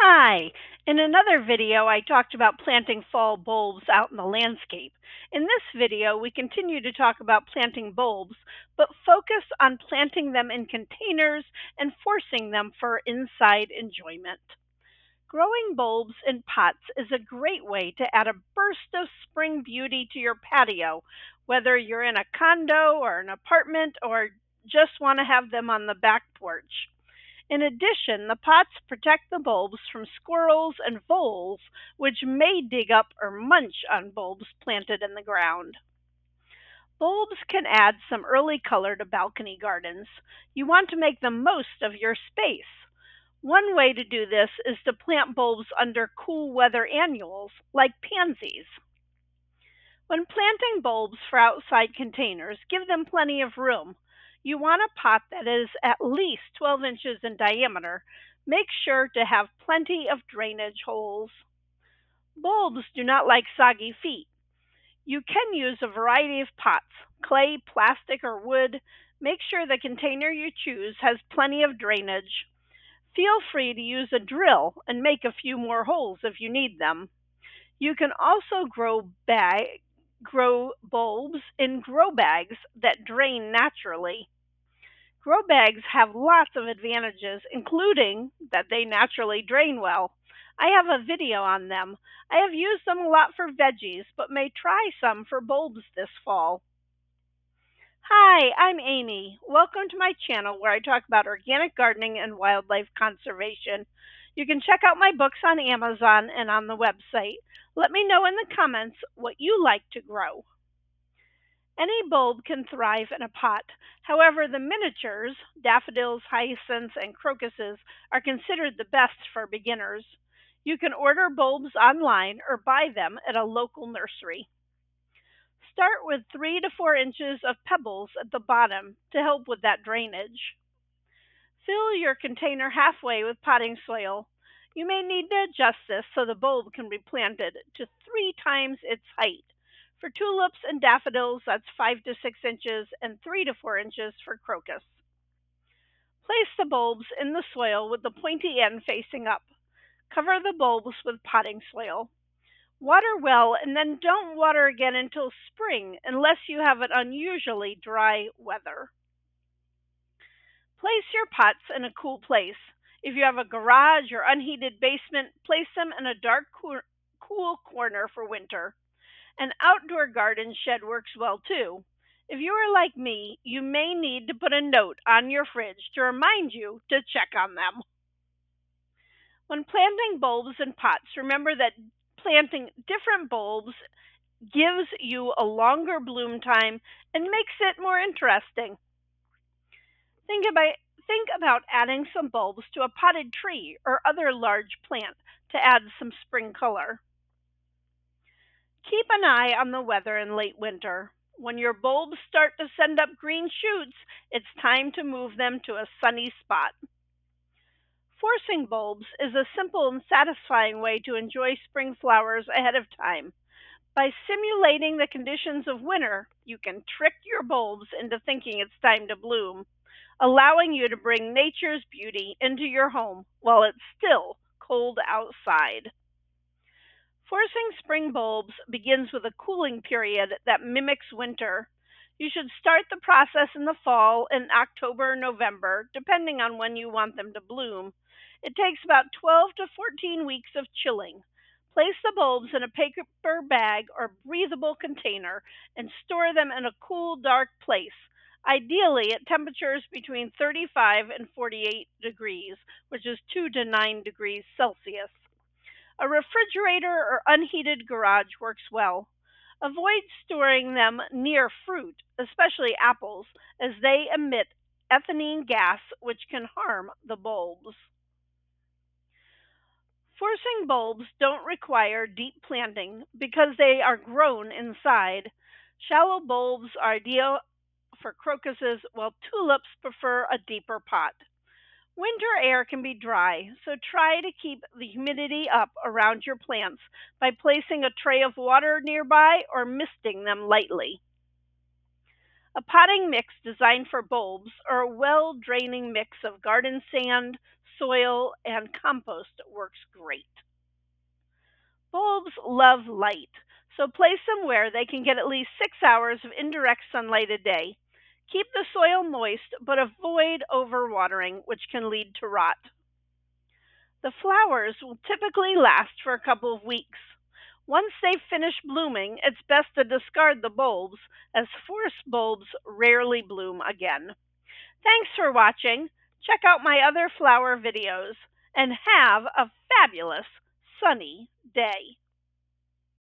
Hi! In another video, I talked about planting fall bulbs out in the landscape. In this video, we continue to talk about planting bulbs, but focus on planting them in containers and forcing them for inside enjoyment. Growing bulbs in pots is a great way to add a burst of spring beauty to your patio, whether you're in a condo or an apartment or just want to have them on the back porch. In addition, the pots protect the bulbs from squirrels and voles, which may dig up or munch on bulbs planted in the ground. Bulbs can add some early color to balcony gardens. You want to make the most of your space. One way to do this is to plant bulbs under cool weather annuals, like pansies. When planting bulbs for outside containers, give them plenty of room. You want a pot that is at least 12 inches in diameter. Make sure to have plenty of drainage holes. Bulbs do not like soggy feet. You can use a variety of pots, clay, plastic, or wood. Make sure the container you choose has plenty of drainage. Feel free to use a drill and make a few more holes if you need them. You can also grow bulbs in grow bags that drain naturally. Grow bags have lots of advantages, including that they naturally drain well. I have a video on them. I have used them a lot for veggies, but may try some for bulbs this fall. Hi, I'm Amy. Welcome to my channel where I talk about organic gardening and wildlife conservation. You can check out my books on Amazon and on the website. Let me know in the comments what you like to grow. Any bulb can thrive in a pot. However, the miniatures, daffodils, hyacinths, and crocuses, are considered the best for beginners. You can order bulbs online or buy them at a local nursery. Start with 3 to 4 inches of pebbles at the bottom to help with that drainage. Fill your container halfway with potting soil. You may need to adjust this so the bulb can be planted to 3 times its height. For tulips and daffodils, that's 5 to 6 inches, and 3 to 4 inches for crocus. Place the bulbs in the soil with the pointy end facing up. Cover the bulbs with potting soil. Water well, and then don't water again until spring unless you have an unusually dry weather. Place your pots in a cool place. If you have a garage or unheated basement, place them in a dark, cool corner for winter. An outdoor garden shed works well too. If you are like me, you may need to put a note on your fridge to remind you to check on them. When planting bulbs in pots, remember that planting different bulbs gives you a longer bloom time and makes it more interesting. Think about adding some bulbs to a potted tree or other large plant to add some spring color. Keep an eye on the weather in late winter. When your bulbs start to send up green shoots, it's time to move them to a sunny spot. Forcing bulbs is a simple and satisfying way to enjoy spring flowers ahead of time. By simulating the conditions of winter, you can trick your bulbs into thinking it's time to bloom, allowing you to bring nature's beauty into your home while it's still cold outside. Forcing spring bulbs begins with a cooling period that mimics winter. You should start the process in the fall in October or November, depending on when you want them to bloom. It takes about 12 to 14 weeks of chilling. Place the bulbs in a paper bag or breathable container and store them in a cool, dark place, ideally at temperatures between 35 and 48 degrees, which is 2 to 9 degrees Celsius. A refrigerator or unheated garage works well. Avoid storing them near fruit, especially apples, as they emit ethylene gas which can harm the bulbs. Forcing bulbs don't require deep planting because they are grown inside. Shallow bulbs are ideal for crocuses, while tulips prefer a deeper pot. Winter air can be dry, so try to keep the humidity up around your plants by placing a tray of water nearby or misting them lightly. A potting mix designed for bulbs or a well-draining mix of garden sand, soil, and compost works great. Bulbs love light, so place them where they can get at least 6 hours of indirect sunlight a day. Keep the soil moist, but avoid overwatering, which can lead to rot. The flowers will typically last for a couple of weeks. Once they've finished blooming, it's best to discard the bulbs, as forced bulbs rarely bloom again. Thanks for watching. Check out my other flower videos and have a fabulous sunny day.